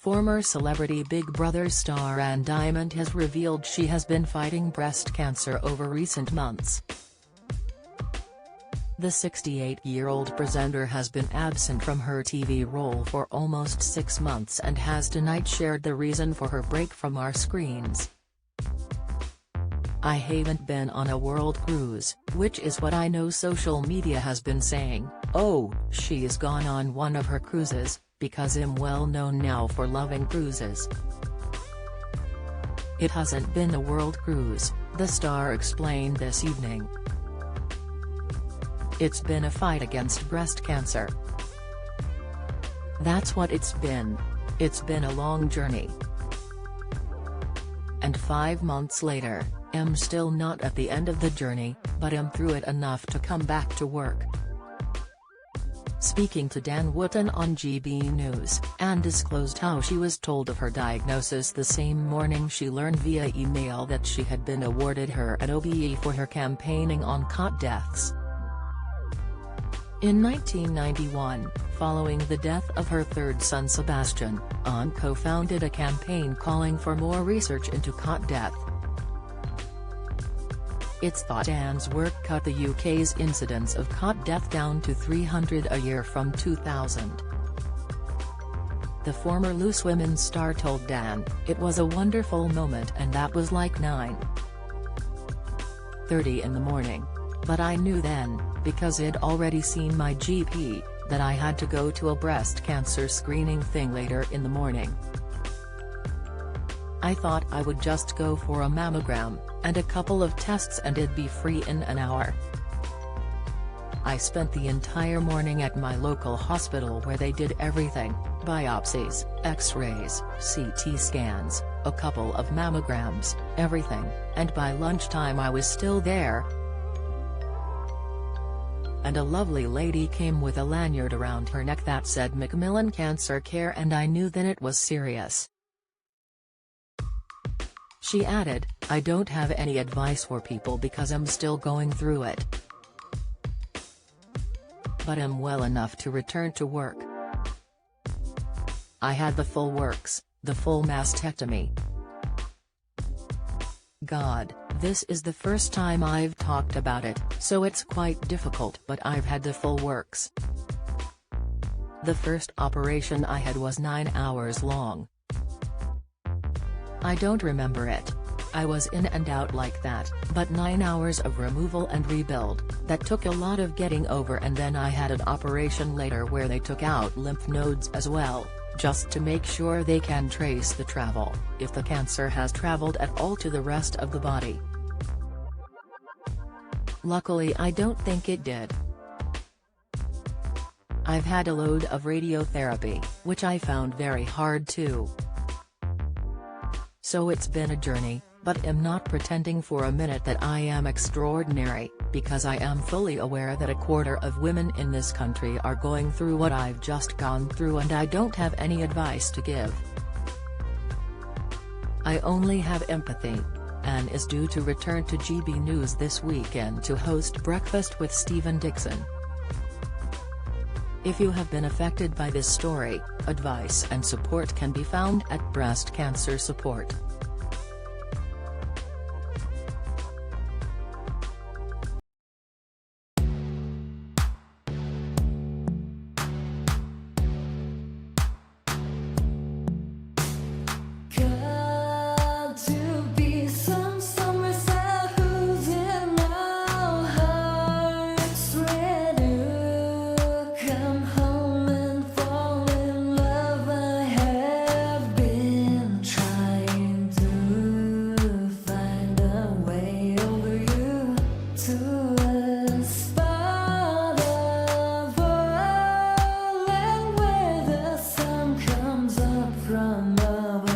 Former celebrity Big Brother star Ann Diamond has revealed she has been fighting breast cancer over recent months. The 68-year-old presenter has been absent from her TV role for almost 6 months and has tonight shared the reason for her break from our screens. "I haven't been on a world cruise, which is what I know social media has been saying. Oh, she's gone on one of her cruises, because I'm well known now for loving cruises. It hasn't been a world cruise," the star explained this evening. "It's been a fight against breast cancer. That's what it's been. It's been a long journey. And 5 months later, I'm still not at the end of the journey, but I'm through it enough to come back to work." Speaking to Dan Wootton on GB News, Ann disclosed how she was told of her diagnosis the same morning she learned via email that she had been awarded her an OBE for her campaigning on cot deaths. In 1991, following the death of her third son Sebastian, Ann co-founded a campaign calling for more research into cot death. It's thought Ann's work cut the UK's incidence of cot death down to 300 a year from 2000. The former Loose Women star told Dan, "It was a wonderful moment and that was like 9:30 in the morning. But I knew then, because I'd already seen my GP, that I had to go to a breast cancer screening thing later in the morning. I thought I would just go for a mammogram, and a couple of tests and it'd be free in an hour. I spent the entire morning at my local hospital where they did everything, biopsies, x-rays, CT scans, a couple of mammograms, everything, and by lunchtime I was still there. And a lovely lady came with a lanyard around her neck that said Macmillan Cancer Care and I knew then it was serious." She added, "I don't have any advice for people because I'm still going through it. But I'm well enough to return to work. I had the full works, the full mastectomy. God, this is the first time I've talked about it, so it's quite difficult, but I've had the full works. The first operation I had was 9 hours long. I don't remember it. I was in and out like that, but 9 hours of removal and rebuild, that took a lot of getting over, and then I had an operation later where they took out lymph nodes as well, just to make sure they can trace the travel, if the cancer has traveled at all to the rest of the body. Luckily I don't think it did. I've had a load of radiotherapy, which I found very hard too. So it's been a journey, but I'm not pretending for a minute that I am extraordinary, because I am fully aware that a quarter of women in this country are going through what I've just gone through, and I don't have any advice to give. I only have empathy." Ann is due to return to GB News this weekend to host Breakfast with Stephen Dixon. If you have been affected by this story, advice and support can be found at Breast Cancer Support. From above.